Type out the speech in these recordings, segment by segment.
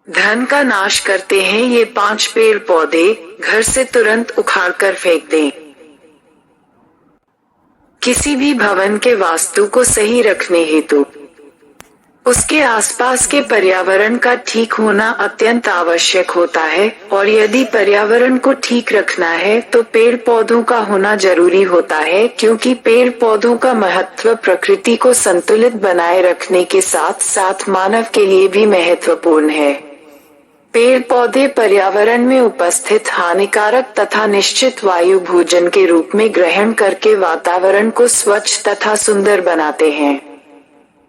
धन का नाश करते हैं ये 5 पेड़ पौधे, घर से तुरंत उखाड़ कर फेंक दें। किसी भी भवन के वास्तु को सही रखने हेतु उसके आसपास के पर्यावरण का ठीक होना अत्यंत आवश्यक होता है, और यदि पर्यावरण को ठीक रखना है तो पेड़ पौधों का होना जरूरी होता है, क्योंकि पेड़ पौधों का महत्व प्रकृति को संतुलित बनाए रखने के साथ साथ मानव के लिए भी महत्वपूर्ण है। पेड़ पौधे पर्यावरण में उपस्थित हानिकारक तथा निश्चित वायु भोजन के रूप में ग्रहण करके वातावरण को स्वच्छ तथा सुंदर बनाते हैं।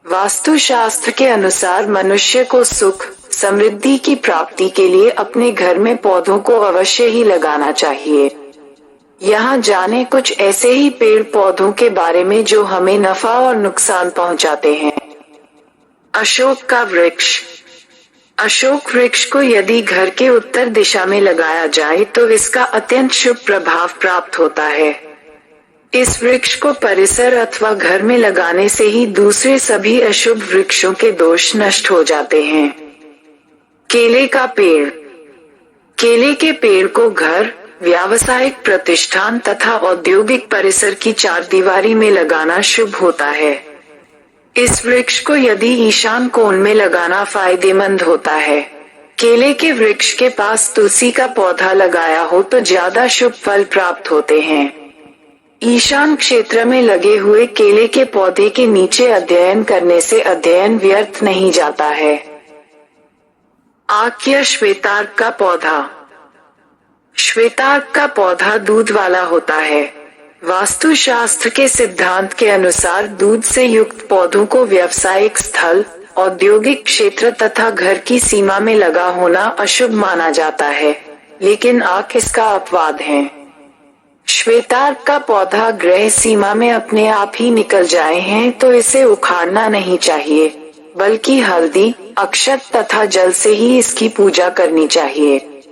वास्तुशास्त्र के अनुसार मनुष्य को सुख समृद्धि की प्राप्ति के लिए अपने घर में पौधों को अवश्य ही लगाना चाहिए। यहाँ जाने कुछ ऐसे ही पेड़ पौधों के बारे में जो हमें नफा और नुकसान पहुँचाते हैं। अशोक का वृक्ष। अशोक वृक्ष को यदि घर के उत्तर दिशा में लगाया जाए तो इसका अत्यंत शुभ प्रभाव प्राप्त होता है। इस वृक्ष को परिसर अथवा घर में लगाने से ही दूसरे सभी अशुभ वृक्षों के दोष नष्ट हो जाते हैं। केले का पेड़। केले के पेड़ को घर, व्यावसायिक प्रतिष्ठान तथा औद्योगिक परिसर की चारदीवारी में लगाना शुभ होता है। इस वृक्ष को यदि ईशान कोण में लगाना फायदेमंद होता है। केले के वृक्ष के पास तुलसी का पौधा लगाया हो तो ज्यादा शुभ फल प्राप्त होते हैं। ईशान क्षेत्र में लगे हुए केले के पौधे के नीचे अध्ययन करने से अध्ययन व्यर्थ नहीं जाता है। आक या श्वेतार्क का पौधा। श्वेतार्क का पौधा दूध वाला होता है। वास्तुशास्त्र के सिद्धांत के अनुसार दूध से युक्त पौधों को व्यावसायिक स्थल, औद्योगिक क्षेत्र तथा घर की सीमा में लगा होना अशुभ माना जाता है, लेकिन आक इसका अपवाद है। श्वेतार्क का पौधा गृह सीमा में अपने आप ही निकल जाए हैं तो इसे उखाड़ना नहीं चाहिए, बल्कि हल्दी, अक्षत तथा जल से ही इसकी पूजा करनी चाहिए।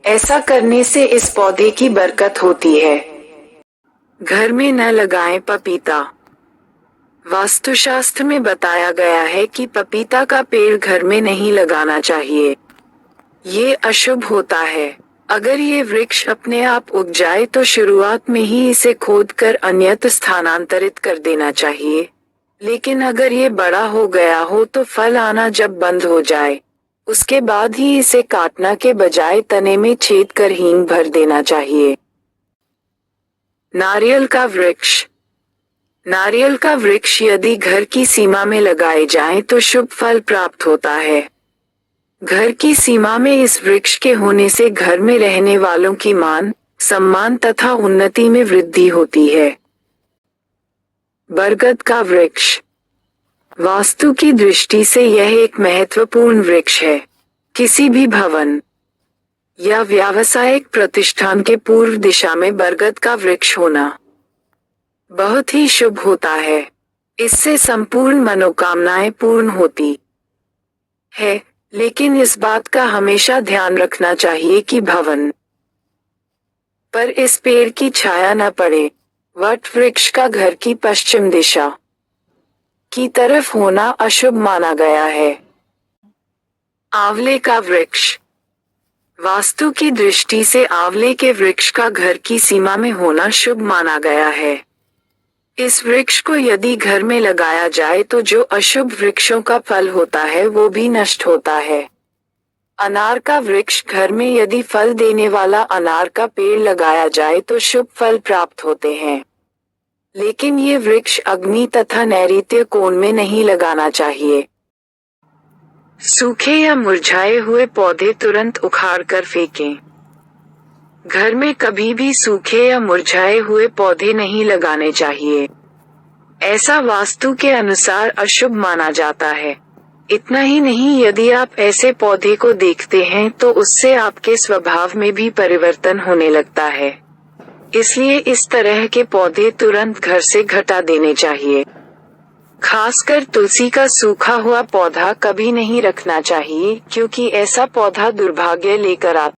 ऐसा करने से इस पौधे की बरकत होती है। घर में न लगाएं पपीता। वास्तुशास्त्र में बताया गया है कि पपीता का पेड़ घर में नहीं लगाना चाहिए। ये अशुभ होता है। अगर ये वृक्ष अपने आप उग जाए तो शुरुआत में ही इसे खोदकर अन्यत्र स्थानांतरित कर देना चाहिए, लेकिन अगर ये बड़ा हो गया हो तो फल आना जब बंद हो जाए, उसके बाद ही इसे काटना के बजाय तने में छेद कर हींग भर देना चाहिए। नारियल का वृक्ष। नारियल का वृक्ष यदि घर की सीमा में लगाए जाएं तो शुभ फल प्राप्त होता है। घर की सीमा में इस वृक्ष के होने से घर में रहने वालों की मान, सम्मान तथा उन्नति में वृद्धि होती है। बरगद का वृक्ष। वास्तु की दृष्टि से यह एक महत्वपूर्ण वृक्ष है। किसी भी भवन या व्यावसायिक प्रतिष्ठान के पूर्व दिशा में बरगद का वृक्ष होना बहुत ही शुभ होता है। इससे संपूर्ण मनोकामनाएं पूर्ण होती है, लेकिन इस बात का हमेशा ध्यान रखना चाहिए कि भवन पर इस पेड़ की छाया न पड़े। वट वृक्ष का घर की पश्चिम दिशा की तरफ होना अशुभ माना गया है। आंवले का वृक्ष। वास्तु की दृष्टि से आंवले के वृक्ष का घर की सीमा में होना शुभ माना गया है। इस वृक्ष को यदि घर में लगाया जाए तो जो अशुभ वृक्षों का फल होता है वो भी नष्ट होता है। अनार का वृक्ष। घर में यदि फल देने वाला अनार का पेड़ लगाया जाए तो शुभ फल प्राप्त होते हैं, लेकिन ये वृक्ष अग्नि तथा नैऋत्य कोण में नहीं लगाना चाहिए। सूखे या मुरझाए हुए पौधे तुरंत उखाड़ कर फेंकें। घर में कभी भी सूखे या मुरझाए हुए पौधे नहीं लगाने चाहिए। ऐसा वास्तु के अनुसार अशुभ माना जाता है। इतना ही नहीं, यदि आप ऐसे पौधे को देखते हैं तो उससे आपके स्वभाव में भी परिवर्तन होने लगता है। इसलिए इस तरह के पौधे तुरंत घर से घटा देने चाहिए। खासकर तुलसी का सूखा हुआ पौधा कभी नहीं रखना चाहिए, क्योंकि ऐसा पौधा दुर्भाग्य लेकर आता